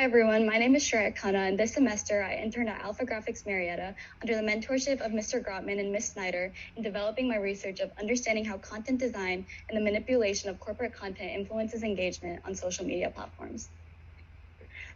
Hi everyone, my name is Shreya, and this semester I interned at Alpha Graphics Marietta under the mentorship of Mr. Grotman and Ms. Snyder in developing my research of understanding how content design and the manipulation of corporate content influences engagement on social media platforms.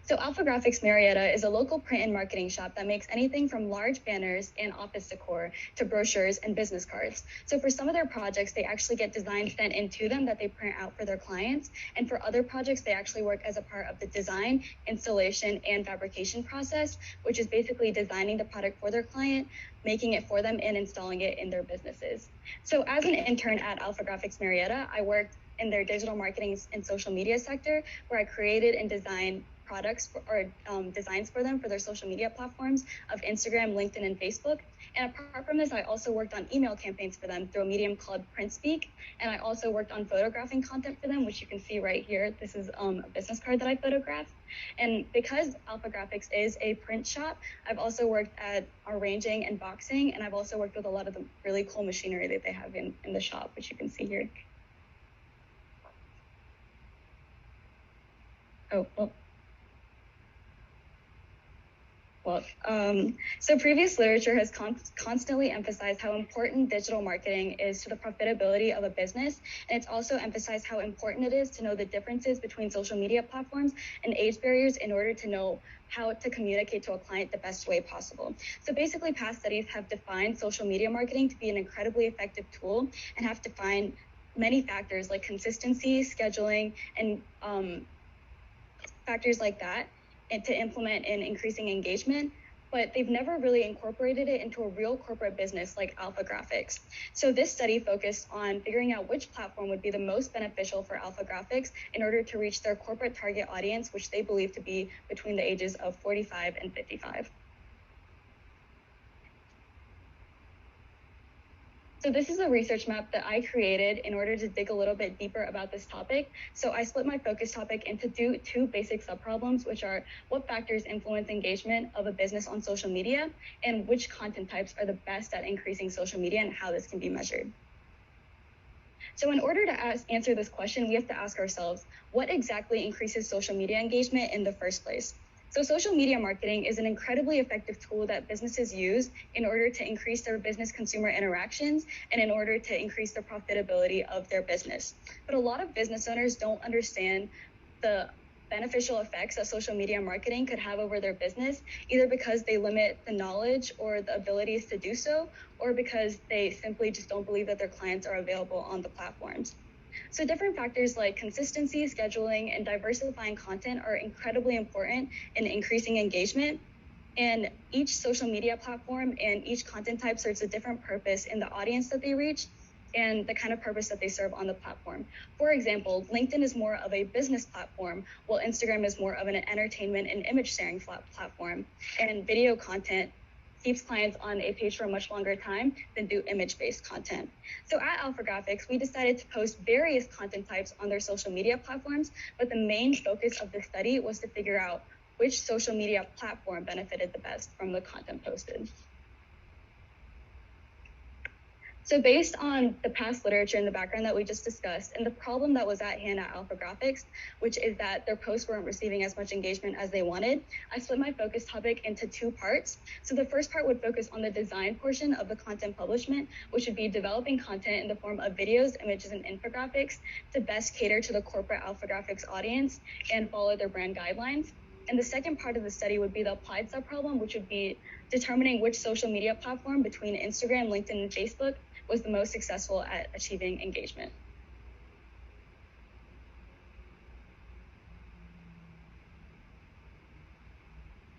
So Alpha Graphics Marietta is a local print and marketing shop that makes anything from large banners and office decor to brochures and business cards. So for some of their projects, they actually get designs sent into them that they print out for their clients. And for other projects, they actually work as a part of the design, installation, and fabrication process, which is basically designing the product for their client, making it for them, and installing it in their businesses. So as an intern at Alpha Graphics Marietta, I worked in their digital marketing and social media sector, where I created and designed products or designs for them for their social media platforms of Instagram, LinkedIn, and Facebook. And apart from this, I also worked on email campaigns for them through a medium called PrintSpeak. And I also worked on photographing content for them, which you can see right here. This is a business card that I photographed. And because Alpha Graphics is a print shop, I've also worked at arranging and boxing, and I've also worked with a lot of the really cool machinery that they have in the shop, which you can see here. So previous literature has constantly emphasized how important digital marketing is to the profitability of a business, and it's also emphasized how important it is to know the differences between social media platforms and age barriers in order to know how to communicate to a client the best way possible. So basically, past studies have defined social media marketing to be an incredibly effective tool and have defined many factors like consistency, scheduling, and factors like that, and to implement in increasing engagement, but they've never really incorporated it into a real corporate business like Alpha Graphics. So this study focused on figuring out which platform would be the most beneficial for Alpha Graphics in order to reach their corporate target audience, which they believe to be between the ages of 45 and 55. So this is a research map that I created in order to dig a little bit deeper about this topic. So I split my focus topic into two basic subproblems, which are what factors influence engagement of a business on social media, and which content types are the best at increasing social media and how this can be measured. So in order to answer this question, we have to ask ourselves, what exactly increases social media engagement in the first place? So social media marketing is an incredibly effective tool that businesses use in order to increase their business consumer interactions and in order to increase the profitability of their business. But a lot of business owners don't understand the beneficial effects that social media marketing could have over their business, either because they limit the knowledge or the abilities to do so, or because they simply just don't believe that their clients are available on the platforms. So different factors like consistency, scheduling, and diversifying content are incredibly important in increasing engagement. And each social media platform and each content type serves a different purpose in the audience that they reach and the kind of purpose that they serve on the platform. For example, LinkedIn is more of a business platform, while Instagram is more of an entertainment and image sharing platform. And video content keeps clients on a page for a much longer time than do image-based content. So at Alpha Graphics, we decided to post various content types on their social media platforms, but the main focus of the study was to figure out which social media platform benefited the best from the content posted. So based on the past literature and the background that we just discussed, and the problem that was at hand at Alpha Graphics, which is that their posts weren't receiving as much engagement as they wanted, I split my focus topic into two parts. So the first part would focus on the design portion of the content publishment, which would be developing content in the form of videos, images, and infographics to best cater to the corporate Alpha Graphics audience and follow their brand guidelines. And the second part of the study would be the applied subproblem, which would be determining which social media platform between Instagram, LinkedIn, and Facebook was the most successful at achieving engagement.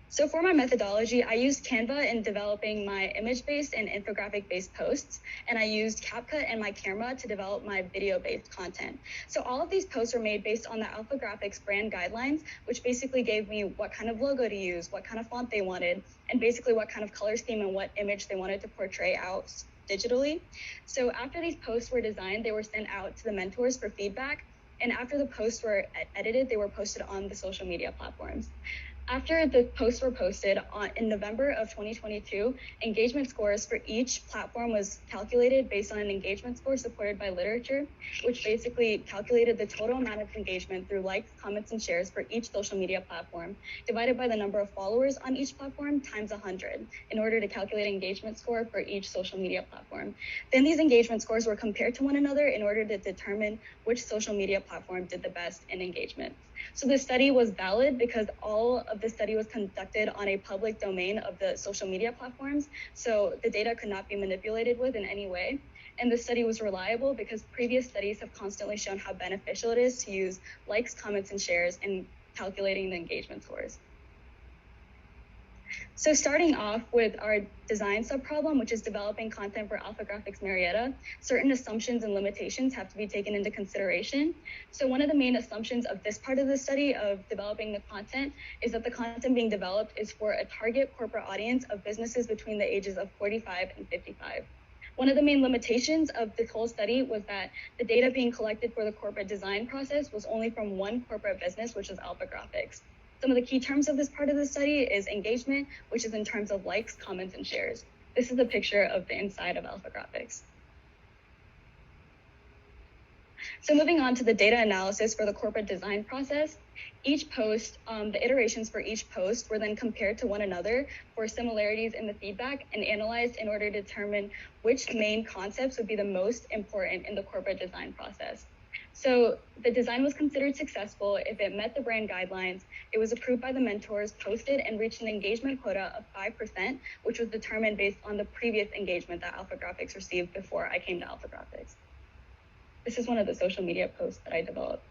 So for my methodology, I used Canva in developing my image-based and infographic-based posts, and I used CapCut and my camera to develop my video-based content. So all of these posts were made based on the Alpha Graphics brand guidelines, which basically gave me what kind of logo to use, what kind of font they wanted, and basically what kind of color scheme and what image they wanted to portray out digitally. So after these posts were designed, they were sent out to the mentors for feedback. And after the posts were edited, they were posted on the social media platforms. After the posts were posted in November of 2022, engagement scores for each platform was calculated based on an engagement score supported by literature, which basically calculated the total amount of engagement through likes, comments, and shares for each social media platform, divided by the number of followers on each platform times 100 in order to calculate engagement score for each social media platform. Then these engagement scores were compared to one another in order to determine which social media platform did the best in engagement. So the study was valid because all of the study was conducted on a public domain of the social media platforms. So the data could not be manipulated with in any way. And the study was reliable because previous studies have constantly shown how beneficial it is to use likes, comments, and shares in calculating the engagement scores. So starting off with our design subproblem, which is developing content for Alpha Graphics Marietta, certain assumptions and limitations have to be taken into consideration. So one of the main assumptions of this part of the study of developing the content is that the content being developed is for a target corporate audience of businesses between the ages of 45 and 55. One of the main limitations of this whole study was that the data being collected for the corporate design process was only from one corporate business, which is Alpha Graphics. Some of the key terms of this part of the study is engagement, which is in terms of likes, comments, and shares. This is a picture of the inside of Alpha Graphics. So moving on to the data analysis for the corporate design process, each post, the iterations for each post were then compared to one another for similarities in the feedback and analyzed in order to determine which main concepts would be the most important in the corporate design process. So the design was considered successful if it met the brand guidelines, it was approved by the mentors, posted, and reached an engagement quota of 5%, which was determined based on the previous engagement that Alpha Graphics received before I came to Alpha Graphics. This is one of the social media posts that I developed.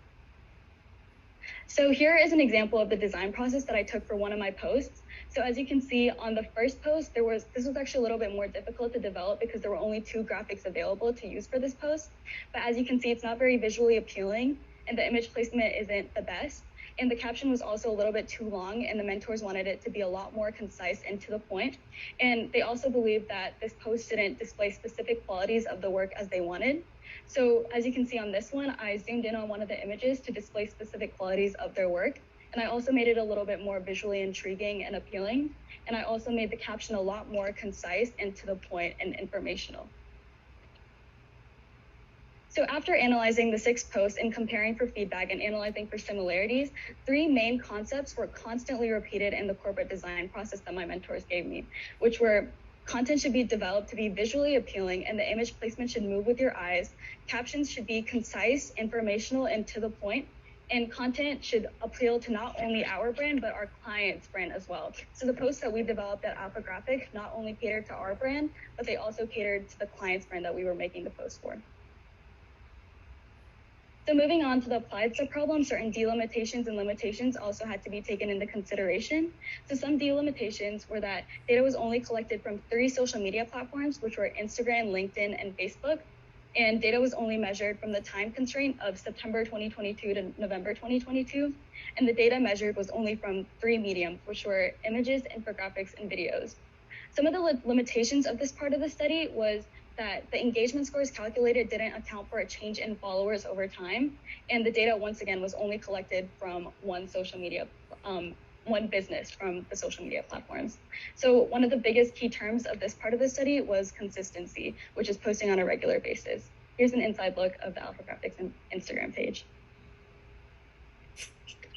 So here is an example of the design process that I took for one of my posts. So as you can see on the first post, this was actually a little bit more difficult to develop because there were only 2 graphics available to use for this post. But as you can see, it's not very visually appealing and the image placement isn't the best. And the caption was also a little bit too long and the mentors wanted it to be a lot more concise and to the point. And they also believed that this post didn't display specific qualities of the work as they wanted. So as you can see on this one, I zoomed in on one of the images to display specific qualities of their work. And I also made it a little bit more visually intriguing and appealing. And I also made the caption a lot more concise and to the point and informational. So after analyzing the 6 posts and comparing for feedback and analyzing for similarities, 3 main concepts were constantly repeated in the corporate design process that my mentors gave me, which were content should be developed to be visually appealing and the image placement should move with your eyes. Captions should be concise, informational, and to the point. And content should appeal to not only our brand, but our client's brand as well. So the posts that we developed at Alpha Graphics not only catered to our brand, but they also catered to the client's brand that we were making the post for. So moving on to the applied subproblem, certain delimitations and limitations also had to be taken into consideration. So some delimitations were that data was only collected from 3 social media platforms, which were Instagram, LinkedIn, and Facebook. And data was only measured from the time constraint of September 2022 to November 2022. And the data measured was only from 3 mediums, which were images, infographics, and videos. Some of the limitations of this part of the study was that the engagement scores calculated didn't account for a change in followers over time. And the data, once again, was only collected from one business from the social media platforms. So one of the biggest key terms of this part of the study was consistency, which is posting on a regular basis. Here's an inside look of the Alpha Graphics Instagram page.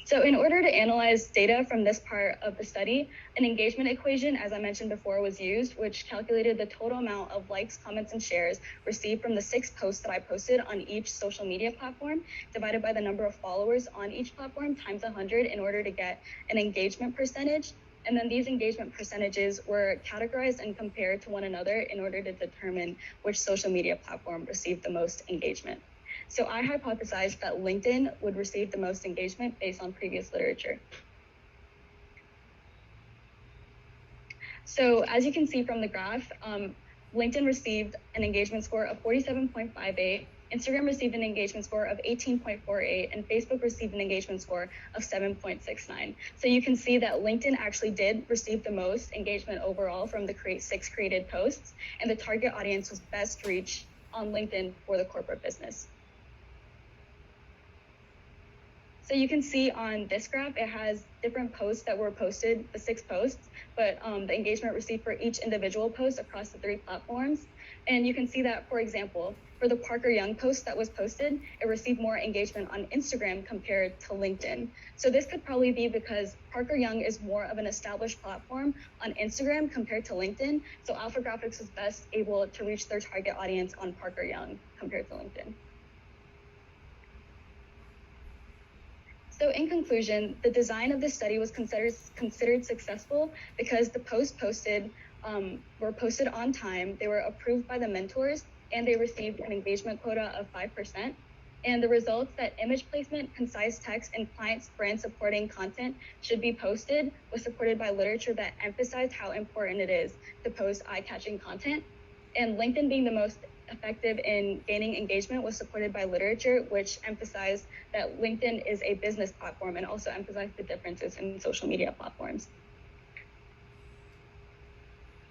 So in order to analyze data from this part of the study, an engagement equation, as I mentioned before, was used, which calculated the total amount of likes, comments, and shares received from the 6 posts that I posted on each social media platform, divided by the number of followers on each platform times 100 in order to get an engagement percentage. And then these engagement percentages were categorized and compared to one another in order to determine which social media platform received the most engagement. So I hypothesized that LinkedIn would receive the most engagement based on previous literature. So as you can see from the graph, LinkedIn received an engagement score of 47.58, Instagram received an engagement score of 18.48, and Facebook received an engagement score of 7.69. So you can see that LinkedIn actually did receive the most engagement overall from the 6 created posts, and the target audience was best reached on LinkedIn for the corporate business. So you can see on this graph, it has different posts that were posted, the 6 posts, but the engagement received for each individual post across the 3 platforms. And you can see that, for example, for the Parker Young post that was posted, it received more engagement on Instagram compared to LinkedIn. So this could probably be because Parker Young is more of an established platform on Instagram compared to LinkedIn. So Alpha Graphics was best able to reach their target audience on Parker Young compared to LinkedIn. So in conclusion, the design of this study was considered successful because the posts posted were posted on time, they were approved by the mentors, and they received an engagement quota of 5%. And the results that image placement, concise text, and clients' brand supporting content should be posted was supported by literature that emphasized how important it is to post eye-catching content. And LinkedIn being the most effective in gaining engagement was supported by literature, which emphasized that LinkedIn is a business platform and also emphasized the differences in social media platforms.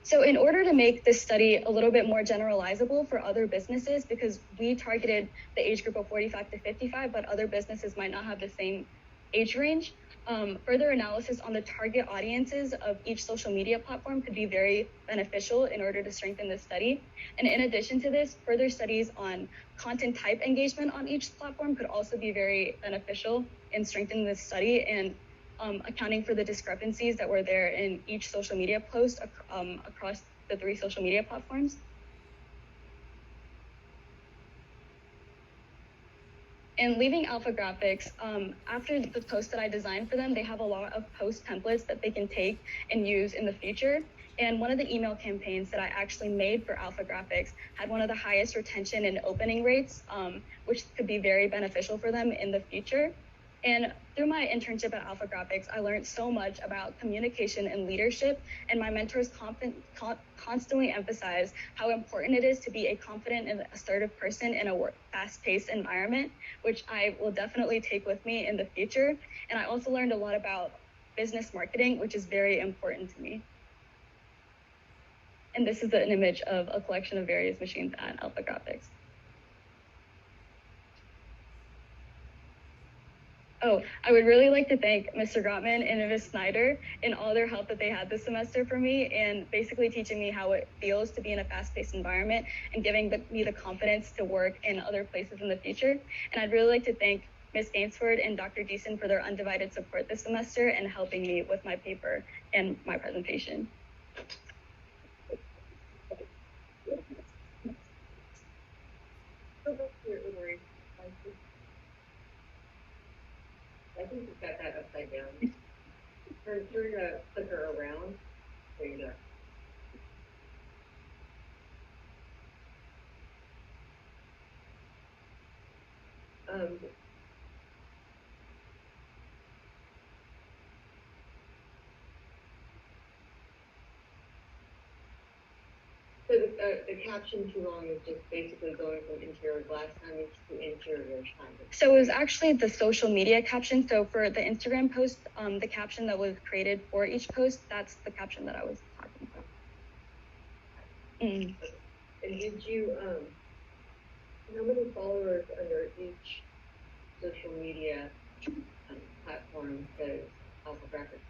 So in order to make this study a little bit more generalizable for other businesses, because we targeted the age group of 45 to 55, but other businesses might not have the same age range, further analysis on the target audiences of each social media platform could be very beneficial in order to strengthen the study. And in addition to this, further studies on content type engagement on each platform could also be very beneficial in strengthening the study and accounting for the discrepancies that were there in each social media post across the 3 social media platforms. And leaving Alpha Graphics, after the post that I designed for them, they have a lot of post templates that they can take and use in the future. And one of the email campaigns that I actually made for Alpha Graphics had one of the highest retention and opening rates, which could be very beneficial for them in the future. And through my internship at Alpha Graphics, I learned so much about communication and leadership, and my mentors constantly emphasize how important it is to be a confident and assertive person in a fast-paced environment, which I will definitely take with me in the future. And I also learned a lot about business marketing, which is very important to me. And this is an image of a collection of various machines at Alpha Graphics. Oh, I would really like to thank Mr. Gottman and Ms. Snyder in all their help that they had this semester for me and basically teaching me how it feels to be in a fast-paced environment and giving me the confidence to work in other places in the future. And I'd really like to thank Ms. Gainsford and Dr. Deason for their undivided support this semester and helping me with my paper and my presentation. I think you've got that upside down. Turn the clicker around. There you go. So the caption too long is just basically going from interior glass signage to interior signage. So it was actually the social media caption. So for the Instagram post, the caption that was created for each post, that's the caption that I was talking about. And did you, how many followers under each social media platform does Alpha Graphics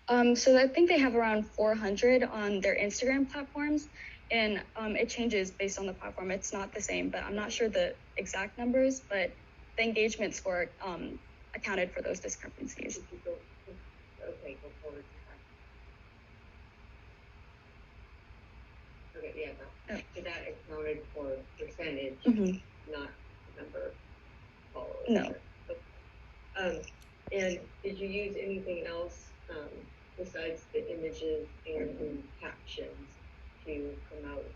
have? So I think they have around 400 on their Instagram platforms, and it changes based on the platform. It's not the same, but I'm not sure the exact numbers, but the engagement score accounted for those discrepancies. Okay, go forward. Okay, yeah, no. So that accounted for percentage, not number of followers. No. Okay. And did you use anything else besides the images and the captions to promote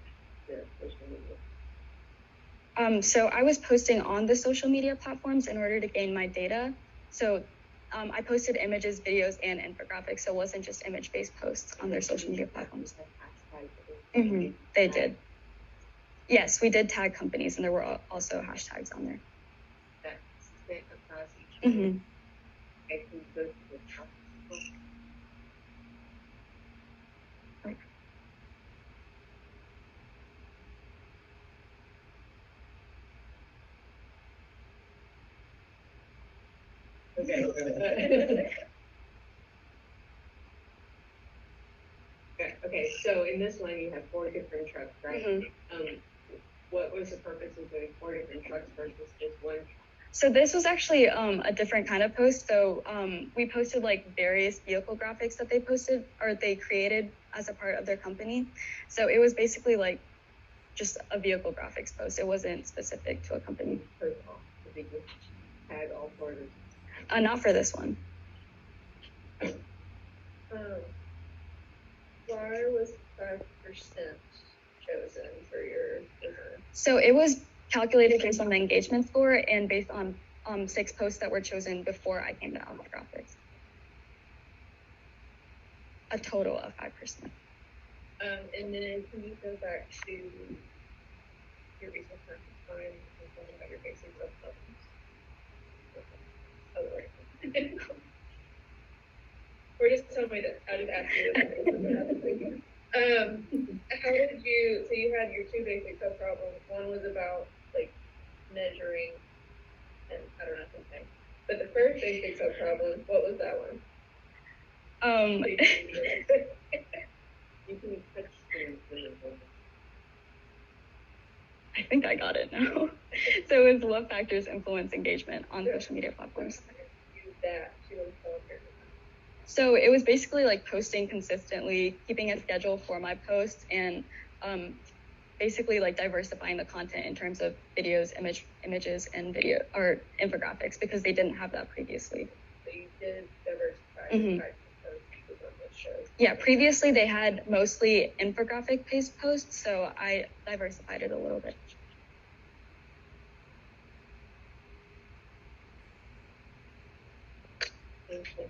the social media? So I was posting on the social media platforms in order to gain my data. So I posted images, videos, and infographics. So it wasn't just image-based posts on their social media platforms. They did. Yes, we did tag companies, and there were also hashtags on there. That's spent across each one. I can go to the top. Okay. Okay, so in this one, you have 4 different trucks, right? What was the purpose of doing 4 different trucks versus just one? So this was actually a different kind of post. So we posted like various vehicle graphics that they posted or they created as a part of their company. So it was basically like just a vehicle graphics post. It wasn't specific to a company. First of all, did you tag all 4 of them? Not for this one. Why was 5% chosen for your dinner? So it was calculated based on the engagement score and based on 6 posts that were chosen before I came to Alpha Graphics. A total of 5%. And then can you go back to your research time and talk about your basic subproblems? Oh, right. Or just tell me that I just asked you. How did you? So you had your 2 basic subproblems. One was about like measuring, and I don't know something. But the first basic subproblem, what was that one? You can touch the I think I got it now. So it was what factors influence engagement on social media platforms. Use that to inform your. So it was basically like posting consistently, keeping a schedule for my posts, and basically like diversifying the content in terms of videos, images, and video or infographics because they didn't have that previously. So you did diversify your types of posts on those shows. Yeah, previously they had mostly infographic-based posts, so I diversified it a little bit. Okay.